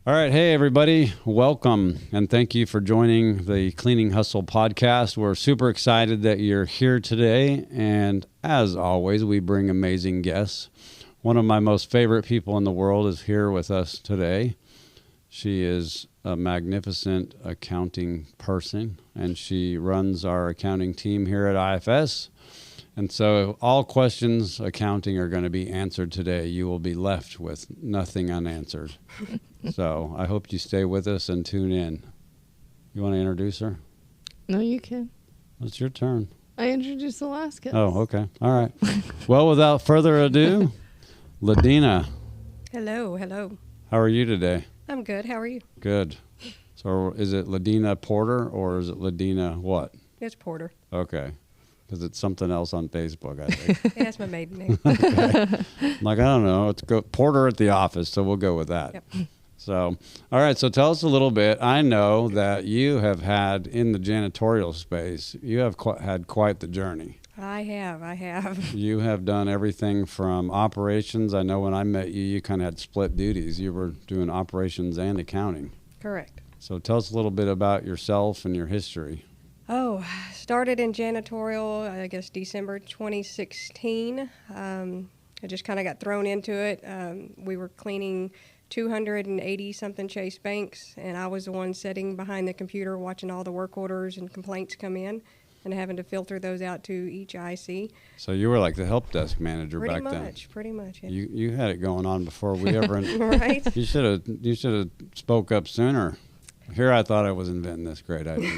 All right. Hey, everybody. Welcome. And thank you for joining the Cleaning Hustle podcast. We're super excited that you're here today. And as always, we bring amazing guests. One of my most favorite people in the world is here with us today. She is a magnificent accounting person, and she runs our accounting team here at IFS. And so all questions accounting are going to be answered today. You will be left with nothing unanswered. So I hope you stay with us and tune in. You want to introduce her? No, you can. It's your turn. I introduced the last guest. Oh, okay. All right. Well, without further ado, Ladina. Hello. How are you today? I'm good. How are you? Good. So is it Ladina Porter or is it Ladina what? It's Porter. Okay. Because it's something else on Facebook, I think. Yeah, that's my maiden name. Okay. Like, I don't know. It's Porter at the office, so we'll go with that. Yep. So, all right. So tell us a little bit. I know that you have had, in the janitorial space, you have had quite the journey. I have. You have done everything from operations. I know when I met you, you kind of had split duties. You were doing operations and accounting. Correct. So tell us a little bit about yourself and your history. Oh, started in janitorial, I guess, December 2016. I just kind of got thrown into it. We were cleaning 280-something Chase banks, and I was the one sitting behind the computer watching all the work orders and complaints come in and having to filter those out to each IC. So you were like the help desk manager back then. Pretty much. Yeah. You had it going on before we ever. Right. You should have spoke up sooner. Here I thought I was inventing this great idea.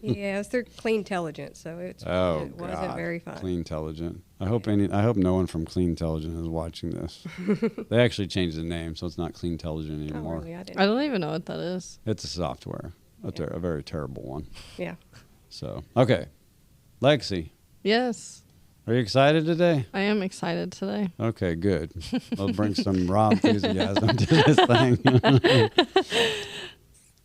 Yeah, it was through Clean-telligent, so it wasn't very fun. Clean-telligent. I hope no one from Clean-telligent is watching this. They actually changed the name, so it's not Clean-telligent anymore. Oh, really? I I don't even know what that is. It's a software, a very terrible one. Yeah. So, okay. Lexi, Yes, are you excited today? I am excited today. Okay, good. I'll bring some raw enthusiasm to this thing.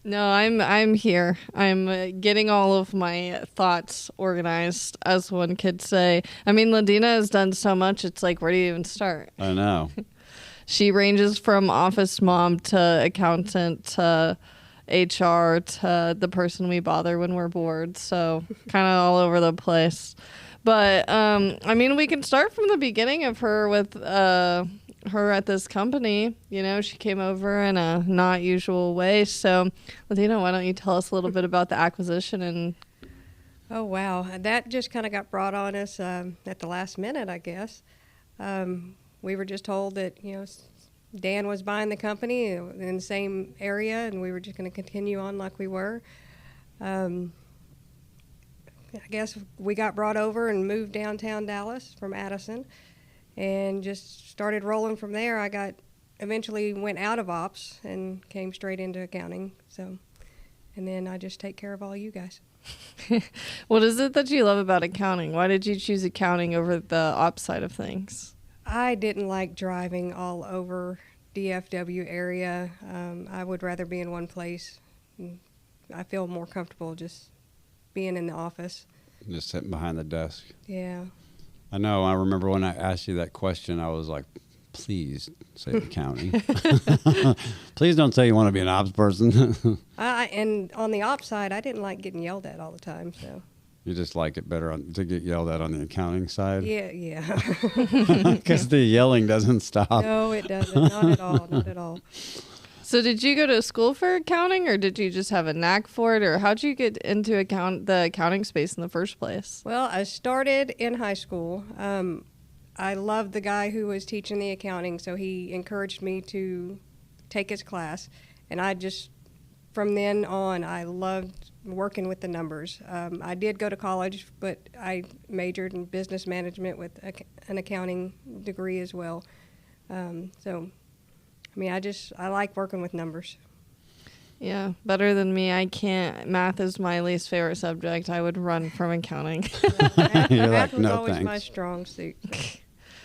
No, I'm here. I'm getting all of my thoughts organized, as one could say. I mean, Ladina has done so much, it's like, where do you even start? I know. She ranges from office mom to accountant to HR to the person we bother when we're bored. So kind of all over the place. But, I mean, we can start from the beginning of her with her at this company. You know, she came over in a not usual way. So, Ladina, why don't you tell us a little bit about the acquisition? And Oh, wow. That just kind of got brought on us at the last minute, I guess. We were just told that, Dan was buying the company in the same area, and we were just going to continue on like we were. I guess we got brought over and moved downtown Dallas from Addison and just started rolling from there. I eventually went out of ops and came straight into accounting. So, and then I just take care of all you guys. what is it that you love about accounting? Why did you choose accounting over the ops side of things? I didn't like driving all over DFW area. I would rather be in one place. I feel more comfortable just being in the office. Just sitting behind the desk. Yeah. I know. I remember when I asked you that question, I was like, please say accounting. Please don't say you want to be an ops person. And on the ops side, I didn't like getting yelled at all the time. So You just like it better to get yelled at on the accounting side? Yeah. Because the yelling doesn't stop. No, it doesn't. Not at all. So did you go to school for accounting, or did you just have a knack for it, or how'd you get into the accounting space in the first place? Well, I started in high school. I loved the guy who was teaching the accounting, so he encouraged me to take his class. And from then on, I loved working with the numbers. I did go to college, but I majored in business management with an accounting degree as well. I like working with numbers. Yeah, better than me. I can't. Math is my least favorite subject. I would run from accounting. Math was always my strong suit.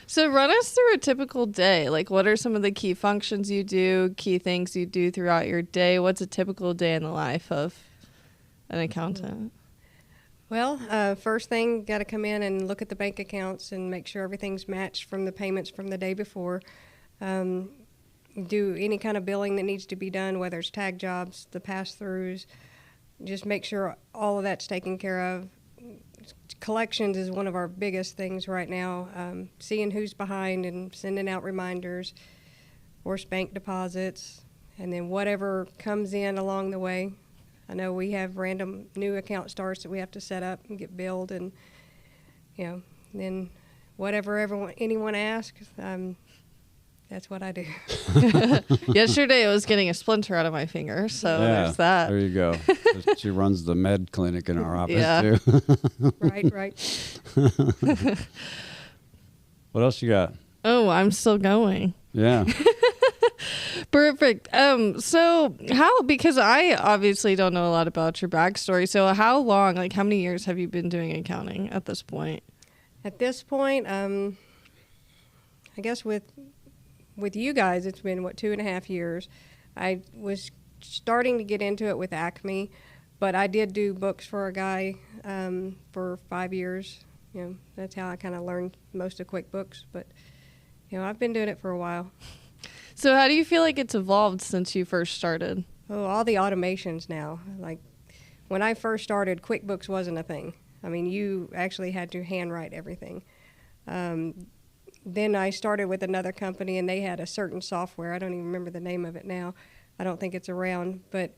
So run us through a typical day. Like, what are some of the key functions you do, key things you do throughout your day? What's a typical day in the life of an accountant? Well, first thing, got to come in and look at the bank accounts and make sure everything's matched from the payments from the day before. do any kind of billing that needs to be done, whether it's tag jobs, the pass-throughs, just make sure all of that's taken care of. Collections is one of our biggest things right now, seeing who's behind and sending out reminders, forced bank deposits, and then whatever comes in along the way. I know we have random new account starts that we have to set up and get billed, and then whatever anyone asks, that's what I do. Yesterday, I was getting a splinter out of my finger, so there's that. There you go. She runs the med clinic in our office too. Right. What else you got? Oh, I'm still going. Yeah. Perfect. So because I obviously don't know a lot about your backstory, so how long, like how many years have you been doing accounting at this point? At this point, I guess with you guys, it's been, 2.5 years. I was starting to get into it with Acme, but I did do books for a guy for 5 years. That's how I kind of learned most of QuickBooks, but I've been doing it for a while. So how do you feel like it's evolved since you first started? Oh, all the automations now. Like when I first started, QuickBooks wasn't a thing. I mean, you actually had to handwrite everything. Then I started with another company, and they had a certain software. I don't even remember the name of it now. I don't think it's around, but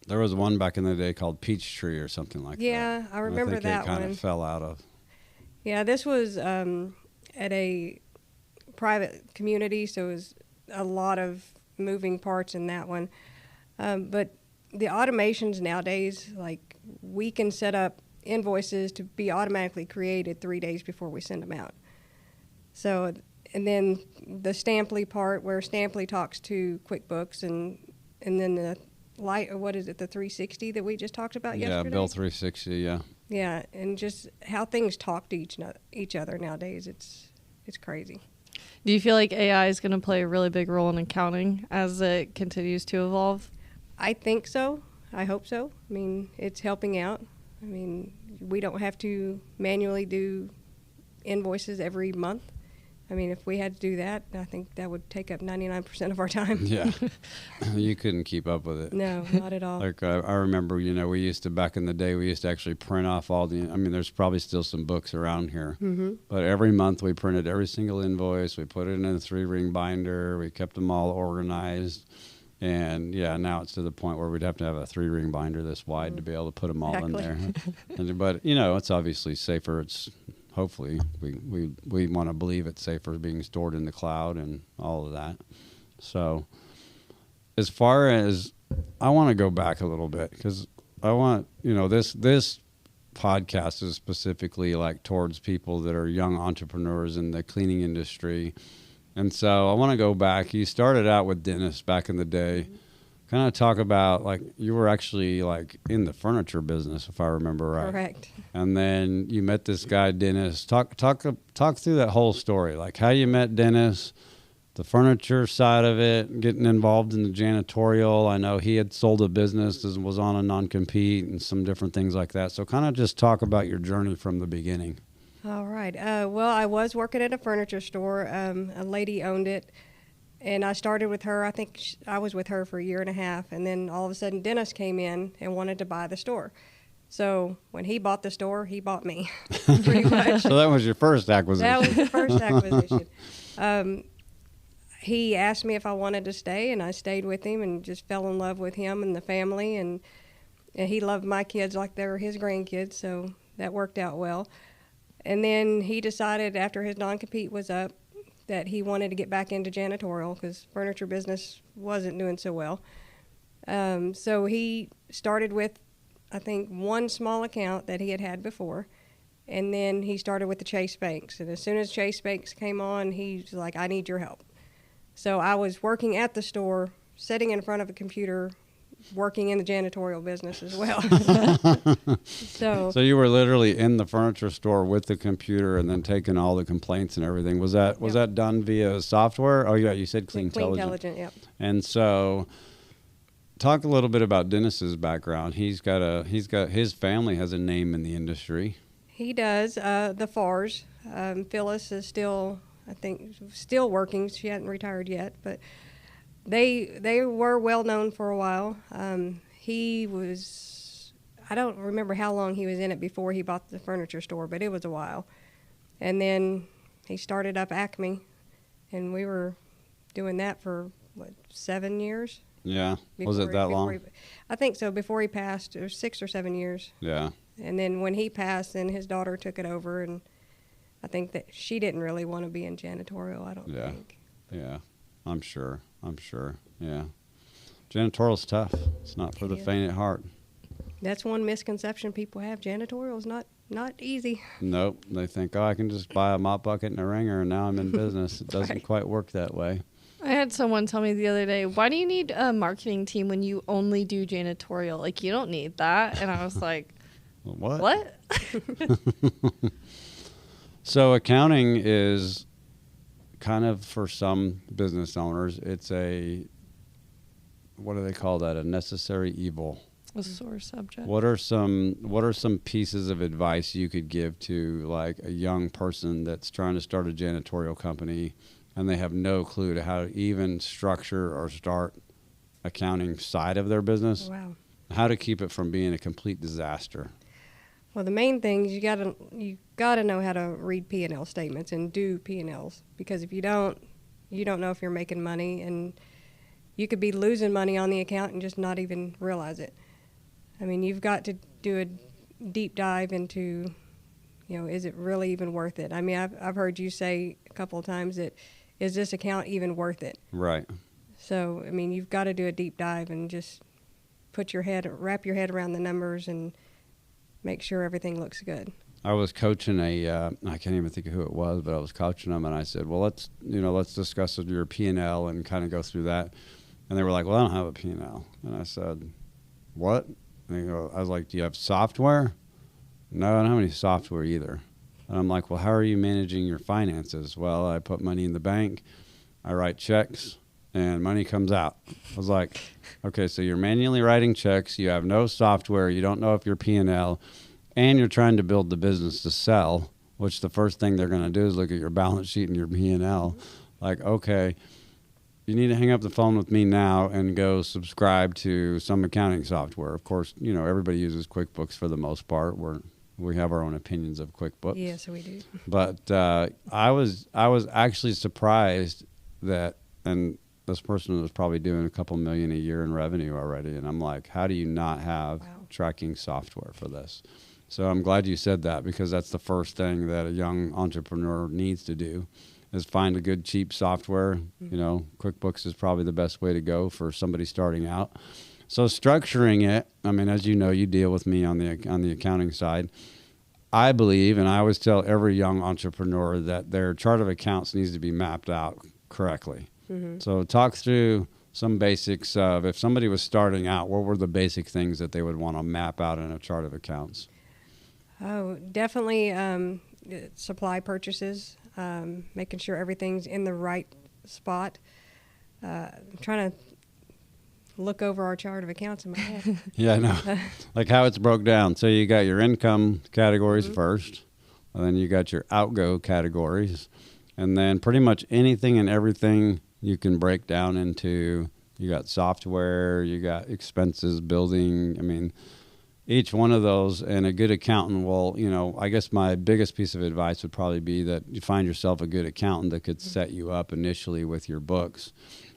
there was one back in the day called Peachtree or something like that. Yeah, I remember that one. I think it kind of fell out of. Yeah, this was at a private community, so it was a lot of moving parts in that one. But the automations nowadays, like we can set up invoices to be automatically created 3 days before we send them out. So, and then the Stamply part where Stamply talks to QuickBooks, and then the the 360 that we just talked about yesterday? Yeah, Bill 360, yeah. Yeah, and just how things talk to each other nowadays, it's crazy. Do you feel like AI is going to play a really big role in accounting as it continues to evolve? I think so. I hope so. I mean, it's helping out. I mean, we don't have to manually do invoices every month. I mean, if we had to do that, I think that would take up 99% of our time. Yeah. You couldn't keep up with it. No, not at all. Like I remember, we used to, back in the day, we used to actually print off there's probably still some books around here. Mm-hmm. But every month we printed every single invoice. We put it in a 3-ring binder. We kept them all organized. And yeah, now it's to the point where we'd have to have a 3-ring binder this wide to be able to put them all in there. But, it's obviously safer. It's hopefully we want to believe it's safer being stored in the cloud and all of that. So as far as I want to go back a little bit, because I want, this podcast is specifically like towards people that are young entrepreneurs in the cleaning industry. And so I want to go back. You started out with Dennis back in the day. Kind of talk about, like, you were actually, like, in the furniture business, if I remember right. Correct. And then you met this guy, Dennis. Talk through that whole story, like how you met Dennis, the furniture side of it, getting involved in the janitorial. I know he had sold a business and was on a non-compete and some different things like that. So kind of just talk about your journey from the beginning. All right. Well, I was working at a furniture store. A lady owned it. And I started with her. I think I was with her for 1.5 years. And then all of a sudden, Dennis came in and wanted to buy the store. So when he bought the store, he bought me, pretty much. So that was your first acquisition. That was the first acquisition. He asked me if I wanted to stay, and I stayed with him and just fell in love with him and the family. And he loved my kids like they were his grandkids, so that worked out well. And then he decided after his non-compete was up that he wanted to get back into janitorial because furniture business wasn't doing so well. So he started with, I think, one small account that he had before, and then he started with the Chase Banks. And as soon as Chase Banks came on, he's like, I need your help. So I was working at the store, sitting in front of a computer, working in the janitorial business as well. So you were literally in the furniture store with the computer and then taking all the complaints and everything. Was that done via software? Oh yeah, you said Clean Intelligent. Yep. And so talk a little bit about Dennis's background. He's got his family has a name in the industry. He does. The FARS. Phyllis is still working. She hadn't retired yet, but They were well known for a while. He was, I don't remember how long he was in it before he bought the furniture store, but it was a while. And then he started up Acme, and we were doing that for, 7 years? Yeah. Was it that long? I think so. Before he passed, it was 6 or 7 years. Yeah. And then when he passed, then his daughter took it over, and I think that she didn't really want to be in janitorial, I don't think. Yeah. I'm sure. Yeah. Janitorial's tough. It's not for the faint at heart. That's one misconception people have. Janitorial is not easy. Nope. They think, I can just buy a mop bucket and a wringer and now I'm in business. It doesn't Right. quite work that way. I had someone tell me the other day, why do you need a marketing team when you only do janitorial? Like, you don't need that. And I was like, what? So accounting is kind of, for some business owners, it's what do they call that? A necessary evil. A sore subject. What are some pieces of advice you could give to like a young person that's trying to start a janitorial company and they have no clue to how to even structure or start accounting side of their business? Wow. How to keep it from being a complete disaster? Well, the main thing is you gotta know how to read P&L statements and do P&Ls, because if you don't know if you're making money, and you could be losing money on the account and just not even realize it. I mean, you've got to do a deep dive into, is it really even worth it? I mean, I've heard you say a couple of times that, is this account even worth it? Right. So, I mean, you've got to do a deep dive and just wrap your head around the numbers and make sure everything looks good. I was coaching I can't even think of who it was, but I was coaching them, and I said, well, let's discuss your P&L and kind of go through that. And they were like, well, I don't have a P&L. And I said, what? And I was like, do you have software? No, I don't have any software either. And I'm like, well, how are you managing your finances? Well, I put money in the bank, I write checks, and money comes out. I was like, okay, so you're manually writing checks, you have no software, you don't know if you're P&L, and you're trying to build the business to sell, which the first thing they're going to do is look at your balance sheet and your P&L. Like, okay, you need to hang up the phone with me now and go subscribe to some accounting software. Of course, everybody uses QuickBooks for the most part. We have our own opinions of QuickBooks. Yes, we do. But I was actually surprised that, and this person was probably doing a couple million a year in revenue already, and I'm like, how do you not have tracking software for this? So I'm glad you said that, because that's the first thing that a young entrepreneur needs to do, is find a good cheap software. Mm-hmm. QuickBooks is probably the best way to go for somebody starting out. So structuring it, I mean, as you know, you deal with me on the accounting side. I believe, and I always tell every young entrepreneur, that their chart of accounts needs to be mapped out correctly. Mm-hmm. So talk through some basics of, if somebody was starting out, what were the basic things that they would want to map out in a chart of accounts? Oh, definitely supply purchases, making sure everything's in the right spot. I'm trying to look over our chart of accounts in my head. Yeah, I know. Like how it's broke down. So you got your income categories first, and then you got your outgo categories, and then pretty much anything and everything you can break down into. You got software, you got expenses, building. I mean, each one of those, and a good accountant will, I guess my biggest piece of advice would probably be that you find yourself a good accountant that could set you up initially with your books,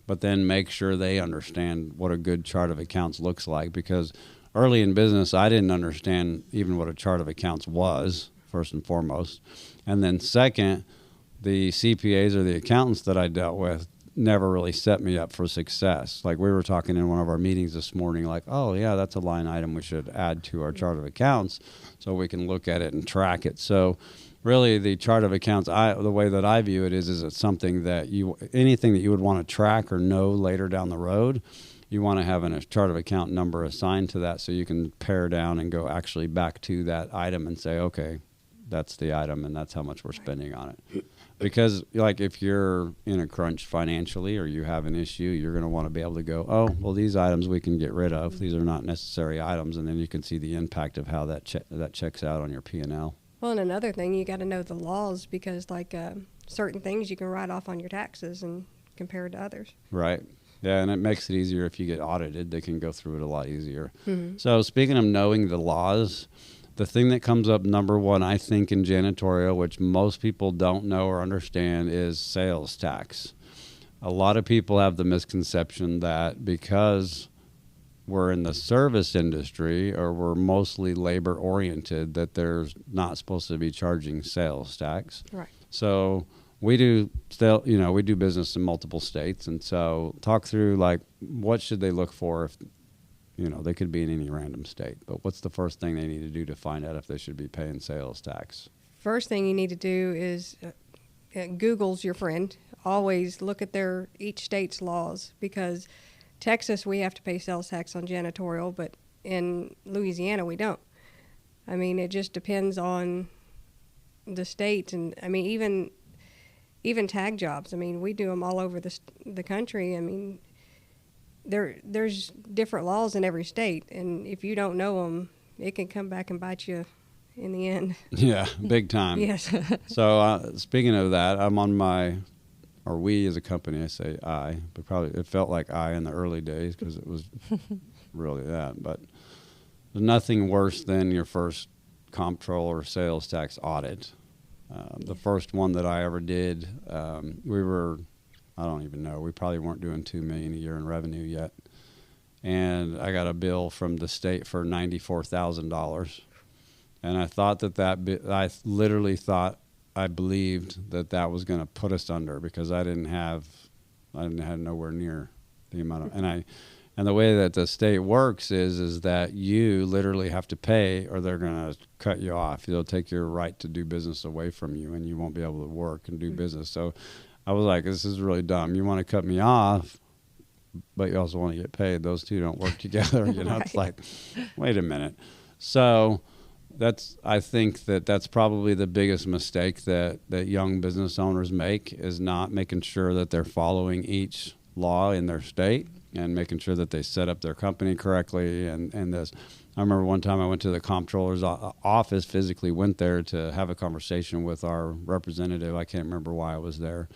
but then make sure they understand what a good chart of accounts looks like, because early in business, I didn't understand even what a chart of accounts was, first and foremost. And then second, the CPAs or the accountants that I dealt with never really set me up for success. Like we were talking in one of our meetings this morning, like, oh yeah, that's a line item we should add to our chart of accounts so we can look at it and track it. So really the chart of accounts, the way that I view it is it's something that anything that you would want to track or know later down the road, you want to have a chart of account number assigned to that, so you can pare down and go actually back to that item and say, okay, that's the item and that's how much we're spending on it. Because like if you're in a crunch financially or you have an issue, you're going to want to be able to go, oh, well, these items we can get rid of. These are not necessary items. And then you can see the impact of how that checks out on your P&L. Well, and another thing, you got to know the laws, because like certain things you can write off on your taxes and compared to others. Right. Yeah, and it makes it easier if you get audited. They can go through it a lot easier. Mm-hmm. So speaking of knowing the laws, the thing that comes up number one, I think, in janitorial, which most people don't know or understand, is sales tax. A lot of people have the misconception that because we're in the service industry or we're mostly labor oriented, that there's not supposed to be charging sales tax. Right. So we do still, we do business in multiple states. And so talk through, like, what should they look for if, they could be in any random state, but what's the first thing they need to do to find out if they should be paying sales tax? First thing you need to do is Google's your friend. Always look at each state's laws, because Texas, we have to pay sales tax on janitorial, but in Louisiana, we don't. I mean, it just depends on the state. And I mean, even tag jobs. I mean, we do them all over the country. I mean, there's different laws in every state, and if you don't know them, it can come back and bite you in the end. Yeah, big time. Yes. So speaking of that, I'm on or we as a company, I say I, but probably it felt like I in the early days because it was really that. But there's nothing worse than your first comptroller sales tax audit. The first one that I ever did, I don't even know, we probably weren't doing $2 million a year in revenue yet. And I got a bill from the state for $94,000. And I thought I literally thought, I believed that was going to put us under, because I didn't have nowhere near the amount of, and the way that the state works is that you literally have to pay, or they're going to cut you off. They'll take your right to do business away from you, and you won't be able to work and do business. So I was like, this is really dumb. You want to cut me off, but you also want to get paid. Those two don't work together. Right. It's like, wait a minute. So I think that's probably the biggest mistake that young business owners make, is not making sure that they're following each law in their state and making sure that they set up their company correctly. And this, I remember one time I went to the comptroller's office, physically went there to have a conversation with our representative. I can't remember why I was there.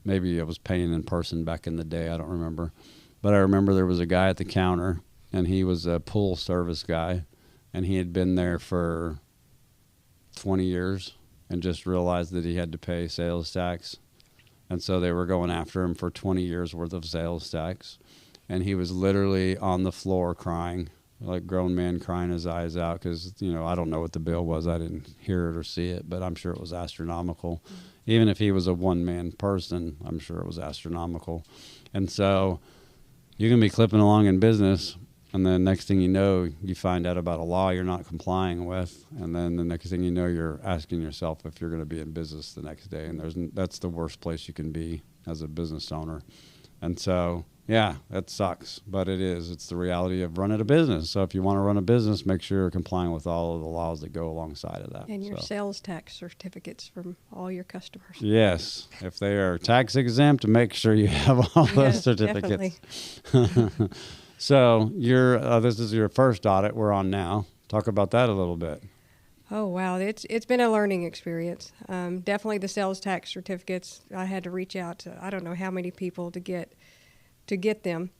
Maybe I was paying in person back in the day. I don't remember. But I remember there was a guy at the counter, and he was a pool service guy, and he had been there for 20 years and just realized that he had to pay sales tax. And so they were going after him for 20 years worth of sales tax. And he was literally on the floor crying, like a grown man crying his eyes out, because, I don't know what the bill was. I didn't hear it or see it, but I'm sure it was astronomical. Mm-hmm. Even if he was a one-man person, I'm sure it was astronomical. And so you can be clipping along in business, and then next thing you know, you find out about a law you're not complying with, and then the next thing you know, you're asking yourself if you're going to be in business the next day, and that's the worst place you can be as a business owner. And so, yeah, that sucks, but it's the reality of running a business. So if you want to run a business, make sure you're complying with all of the laws that go alongside of that. And your sales tax certificates from all your customers. Yes, if they are tax exempt, make sure you have all those certificates. So this is your first audit we're on now. Talk about that a little bit. Oh, wow. It's been a learning experience. Definitely the sales tax certificates. I had to reach out to I don't know how many people to get them.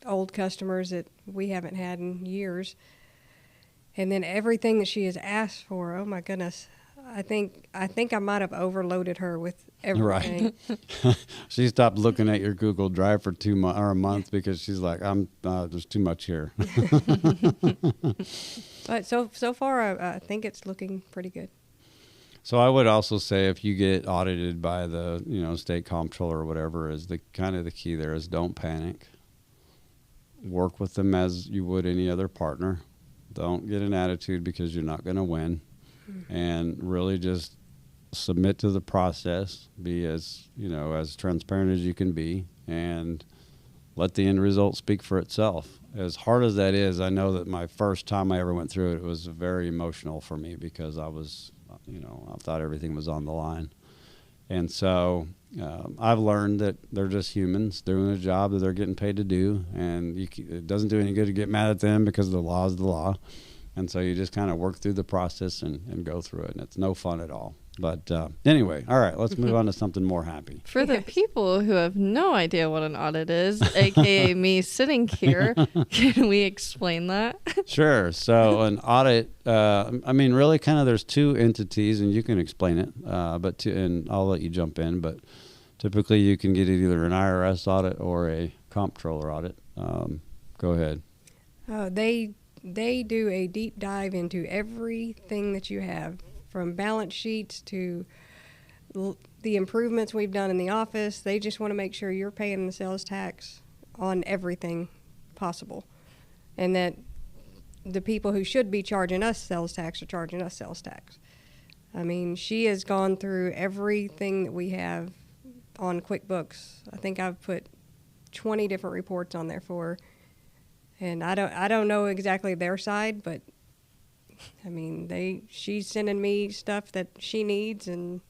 Old customers that we haven't had in years. And then everything that she has asked for, oh my goodness. I think I might have overloaded her with everything. Right. She stopped looking at your Google Drive for a month because she's like, there's too much here. But so far, I think it's looking pretty good. So I would also say, if you get audited by the state comptroller or whatever, is the key there is don't panic. Work with them as you would any other partner. Don't get an attitude because you're not going to win. And really just submit to the process, be as transparent as you can be, and let the end result speak for itself. As hard as that is, I know that my first time I ever went through it was very emotional for me, because I was, I thought everything was on the line. And so I've learned that they're just humans doing a job that they're getting paid to do, and it doesn't do any good to get mad at them, because the law is the law. And so you just kind of work through the process and go through it. And it's no fun at all. But anyway, all right, let's move on to something more happy. For the people who have no idea what an audit is, aka me sitting here, can we explain that? Sure. So an audit, I mean, really kind of there's two entities, and you can explain it, and I'll let you jump in. But typically you can get either an IRS audit or a comptroller audit. Go ahead. They do a deep dive into everything that you have, from balance sheets to the improvements we've done in the office. They just want to make sure you're paying the sales tax on everything possible, and that the people who should be charging us sales tax are charging us sales tax. I mean, she has gone through everything that we have on QuickBooks. I think I've put 20 different reports on there for her. And I don't know exactly their side, but I mean, she's sending me stuff that she needs, and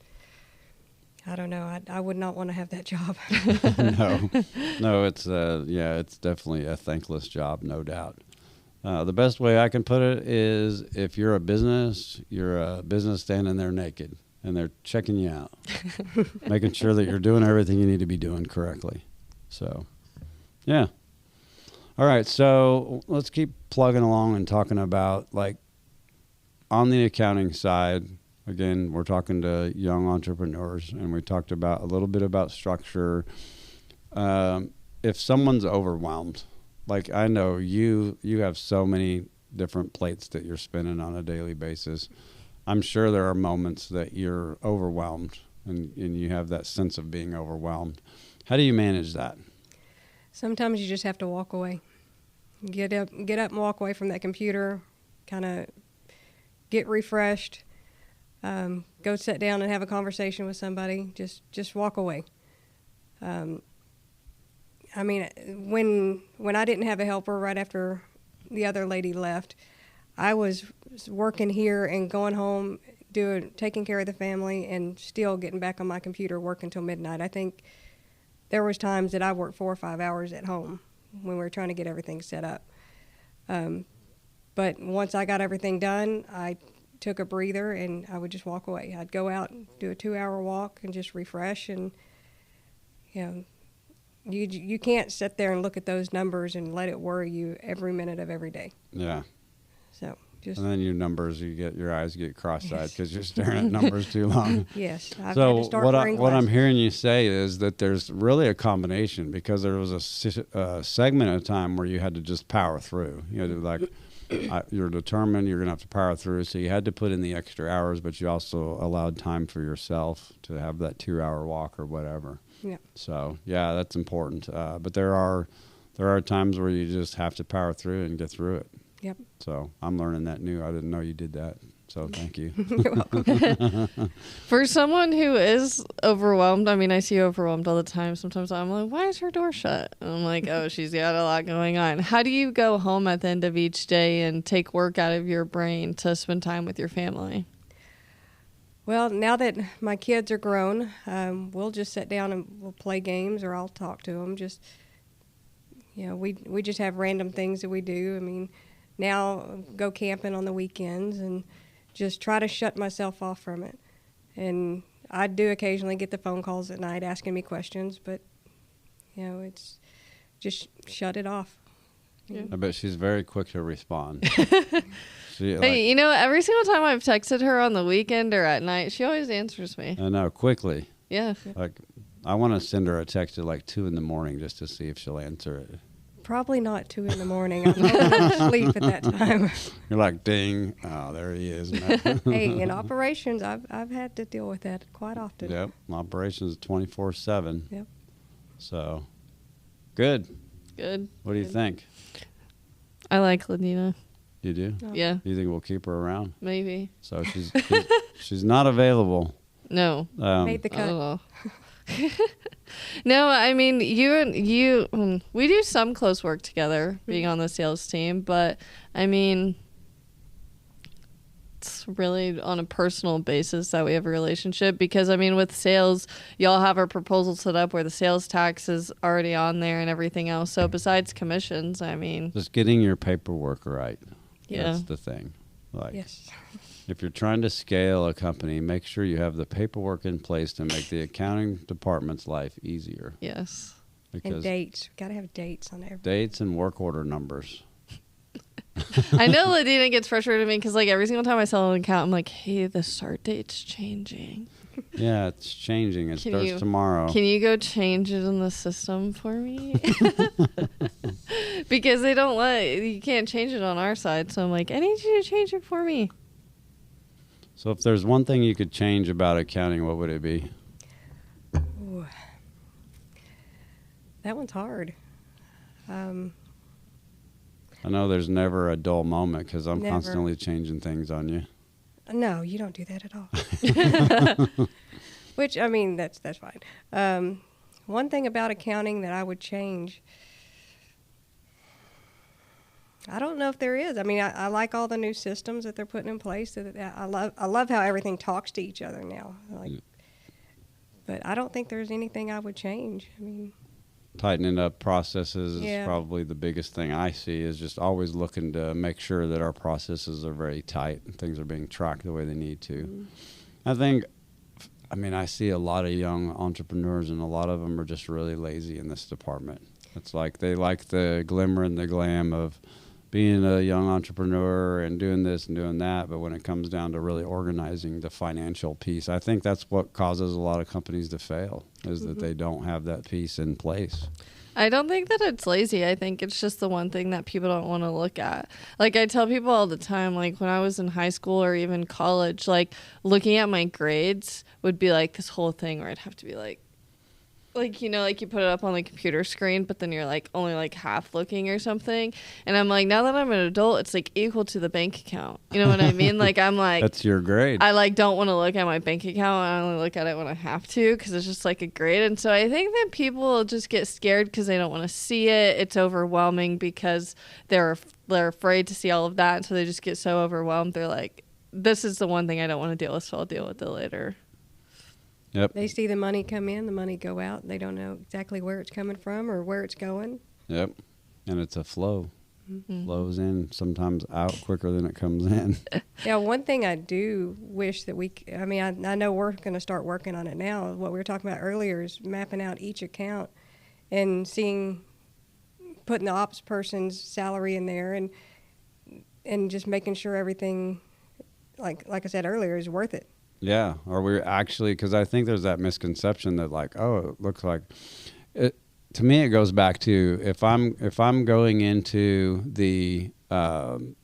I don't know. I would not want to have that job. No, it's it's definitely a thankless job, no doubt. The best way I can put it is, if you're a business standing there naked, and they're checking you out, making sure that you're doing everything you need to be doing correctly. So, yeah. All right, so let's keep plugging along and talking about, like, on the accounting side. Again, we're talking to young entrepreneurs, and we talked about a little bit about structure. If someone's overwhelmed, like I know you have so many different plates that you're spinning on a daily basis. I'm sure there are moments that you're overwhelmed and you have that sense of being overwhelmed. How do you manage that? Sometimes you just have to walk away. Get up and walk away from that computer, kind of get refreshed, go sit down and have a conversation with somebody. Just walk away. I mean, when I didn't have a helper right after the other lady left, I was working here and going home, taking care of the family, and still getting back on my computer working till midnight. I think there was times that I worked 4 or 5 hours at home when we were trying to get everything set up. But once I got everything done, I took a breather and I would just walk away. I'd go out and do a 2-hour walk and just refresh. And you can't sit there and look at those numbers and let it worry you every minute of every day. Yeah. So just. And then your eyes get cross-eyed because you're staring at numbers too long. Yes. I've so had to start what I'm hearing you say is that there's really a combination, because there was a segment of time where you had to just power through. You had to, like, you're determined you're going to have to power through, so you had to put in the extra hours, but you also allowed time for yourself to have that 2-hour walk or whatever. Yeah. So yeah, that's important. But there are times where you just have to power through and get through it. Yep. So I'm learning that new. I didn't know you did that. So thank you. You're welcome. For someone who is overwhelmed, I mean, I see you overwhelmed all the time. Sometimes I'm like, why is her door shut? And I'm like, oh, she's got a lot going on. How do you go home at the end of each day and take work out of your brain to spend time with your family? Well, now that my kids are grown, we'll just sit down and we'll play games, or I'll talk to them. Just, we just have random things that we do. I mean, now go camping on the weekends and just try to shut myself off from it. And I do occasionally get the phone calls at night asking me questions, but, it's just shut it off. Yeah. I bet she's very quick to respond. Hey, every single time I've texted her on the weekend or at night, she always answers me. I know, quickly. Yeah. Like, I want to send her a text at like 2 a.m. just to see if she'll answer it. Probably not 2 a.m. I'm asleep at that time. You're like, ding. Oh, there he is. Hey, in operations, I've had to deal with that quite often. Yep. Operations 24/7. Yep. So, good. Good. What do you think? I like Ladina. You do? Oh. Yeah. You think we'll keep her around? Maybe. So she's not available. No. Made the cut. Oh. No, I mean, we do some close work together being on the sales team, but I mean, it's really on a personal basis that we have a relationship, because I mean, with sales, y'all have our proposal set up where the sales tax is already on there and everything else. So besides commissions, I mean, Just getting your paperwork right. Yeah. That's the thing. Like, Yes. if you're trying to scale a company, make sure you have the paperwork in place to make the accounting department's life easier. Yes. And Because dates. Got to have dates on everything. dates and work order numbers. I know Ladina gets frustrated with me because, like, every single time I sell an account, I'm like, hey, the start date's changing. Yeah, it's changing. It Can starts you- tomorrow. Can you go change it in the system for me? Because they don't you can't change it on our side. So I'm like, I need you to change it for me. So if there's one thing you could change about accounting, what would it be? Ooh. That one's hard. I know there's never a dull moment because I'm Never. constantly changing things on you. No, you don't do that at all. Which, I mean, that's fine. One thing about accounting that I would change, I don't know if there is. I mean, I like all the new systems that they're putting in place. I love how everything talks to each other now. But I don't think there's anything I would change. I mean, Tightening up processes is Yeah. probably the biggest thing I see, is just always looking to make sure that our processes are very tight and things are being tracked the way they need to. I see a lot of young entrepreneurs, and a lot of them are just really lazy in this department. It's like they like the glimmer and the glam of being a young entrepreneur and doing this and doing that, but when it comes down to really organizing the financial piece, I think that's what causes a lot of companies to fail, is that they don't have that piece in place. I don't think that it's lazy. I think it's just the one thing that people don't want to look at. Like, I tell people all the time, like, when I was in high school or even college, like, looking at my grades would be like this whole thing where I'd have to be like, you know, like, you put it up on the computer screen, but then you're like only like half looking or something. And I'm like, now that I'm an adult, it's like equal to the bank account. You know what I mean? Like, I'm like, That's your grade. I like don't want to look at my bank account. I only look at it when I have to because it's just like a grade. And so I think that people just get scared because they don't want to see it. It's overwhelming because they're afraid to see all of that. And so they just get so overwhelmed. They're like, this is the one thing I don't want to deal with, so I'll deal with it later. Yep. they see the money come in, the money go out. They don't know exactly where it's coming from or where it's going. Yep. And it's a flow. Mm-hmm. Flows in, sometimes out quicker than it comes in. Yeah, one thing I do wish that I know we're going to start working on it now. What we were talking about earlier is mapping out each account and putting the ops person's salary in there and just making sure everything, like I said earlier, is worth it. Yeah, or we're actually, because I think there's that misconception that, like, oh, it looks like it. To me, it goes back to if I'm going into the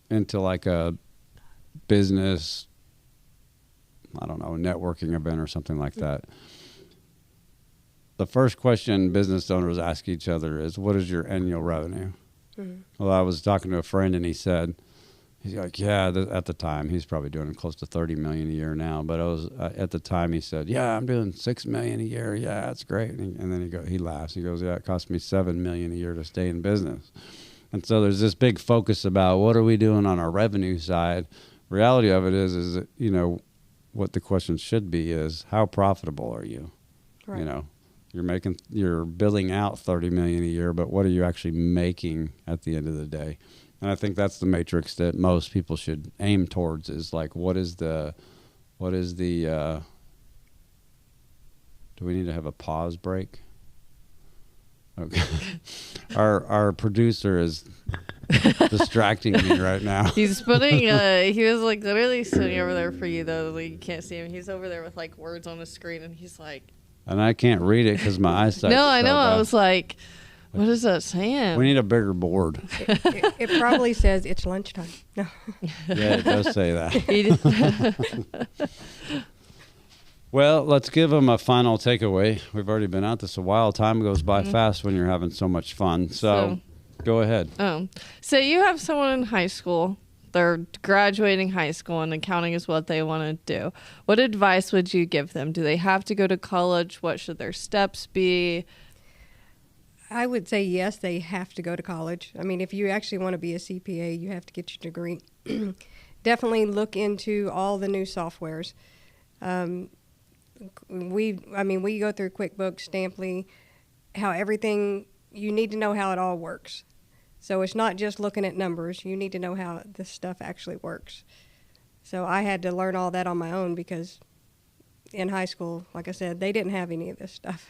into like a business, I don't know, networking event or something like that. The first question business owners ask each other is, "What is your annual revenue?" Mm-hmm. Well, I was talking to a friend, and he said, he's like, yeah, at the time, he's probably doing close to $30 million a year now. But at the time, he said, yeah, I'm doing $6 million a year. Yeah, that's great. And then he laughs. He goes, yeah, it cost me $7 million a year to stay in business. And so there's this big focus about what are we doing on our revenue side. Reality of it is that, you know, what the question should be is, how profitable are you? Right. You know, you're billing out $30 million a year, but what are you actually making at the end of the day? And I think that's the matrix that most people should aim towards, is like, what is the do we need to have a pause break? Okay. Our producer is distracting me right now. He's putting, he was like literally sitting over there for you though. Like, you can't see him. He's over there with like words on the screen and he's like. And I can't read it because my eyesight. No, I so know. bad. I was like, what is that saying? We need a bigger board. It probably says it's lunchtime. No. Yeah, it does say that. He Well, let's give them a final takeaway. We've already been at this a while. Time goes by fast when you're having so much fun. So go ahead. So you have someone in high school. They're graduating high school and accounting is what they want to do. What advice would you give them? Do they have to go to college? What should their steps be? I would say yes, they have to go to college. I mean, if you actually want to be a CPA, you have to get your degree. Definitely look into all the new softwares. We go through QuickBooks, Stamply, you need to know how it all works. So it's not just looking at numbers. You need to know how this stuff actually works. So I had to learn all that on my own because in high school, like I said, they didn't have any of this stuff.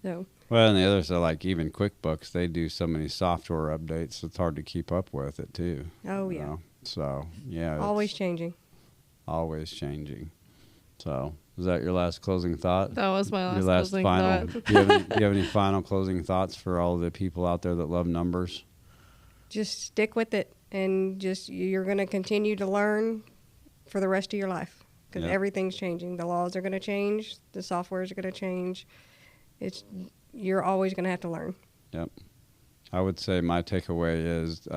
So. Well, and the others are like even QuickBooks, they do so many software updates, it's hard to keep up with it too. Oh, yeah. Know? So, yeah. Always changing. Always changing. So, is that your last closing thought? That was my your last closing final, thought. do you have any final closing thoughts for all the people out there that love numbers? Just stick with it, and you're going to continue to learn for the rest of your life because everything's changing. The laws are going to change. The softwares are going to change. You're always going to have to learn. Yep. I would say my takeaway is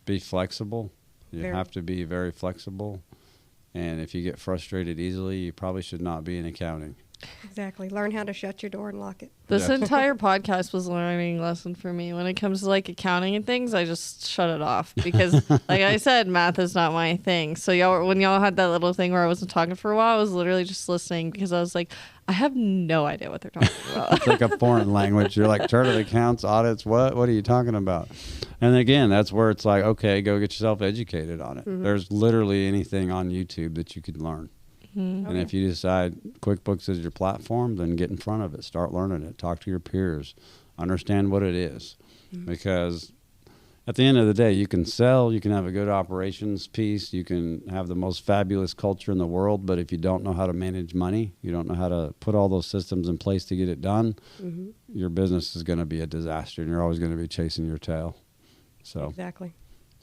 be flexible. You have to be very flexible. And if you get frustrated easily, you probably should not be in accounting. Exactly. Learn how to shut your door and lock it. This entire podcast was a learning lesson for me. When it comes to like accounting and things, I just shut it off because, like I said, math is not my thing. So when y'all had that little thing where I wasn't talking for a while, I was literally just listening because I was like, I have no idea what they're talking about. It's like a foreign language. You're like, chart of accounts, audits, what are you talking about? And again, that's where it's like, okay, go get yourself educated on it. Mm-hmm. There's literally anything on YouTube that you could learn. Mm-hmm. And if you decide QuickBooks is your platform, then get in front of it. Start learning it. Talk to your peers. Understand what it is. Mm-hmm. Because at the end of the day, you can sell, you can have a good operations piece, you can have the most fabulous culture in the world, but if you don't know how to manage money, you don't know how to put all those systems in place to get it done, your business is going to be a disaster, and you're always going to be chasing your tail. So exactly.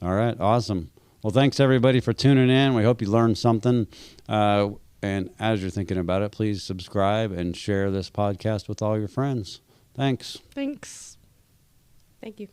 All right, awesome. Well, thanks everybody for tuning in. We hope you learned something. And as you're thinking about it, please subscribe and share this podcast with all your friends. Thanks. Thanks. Thank you.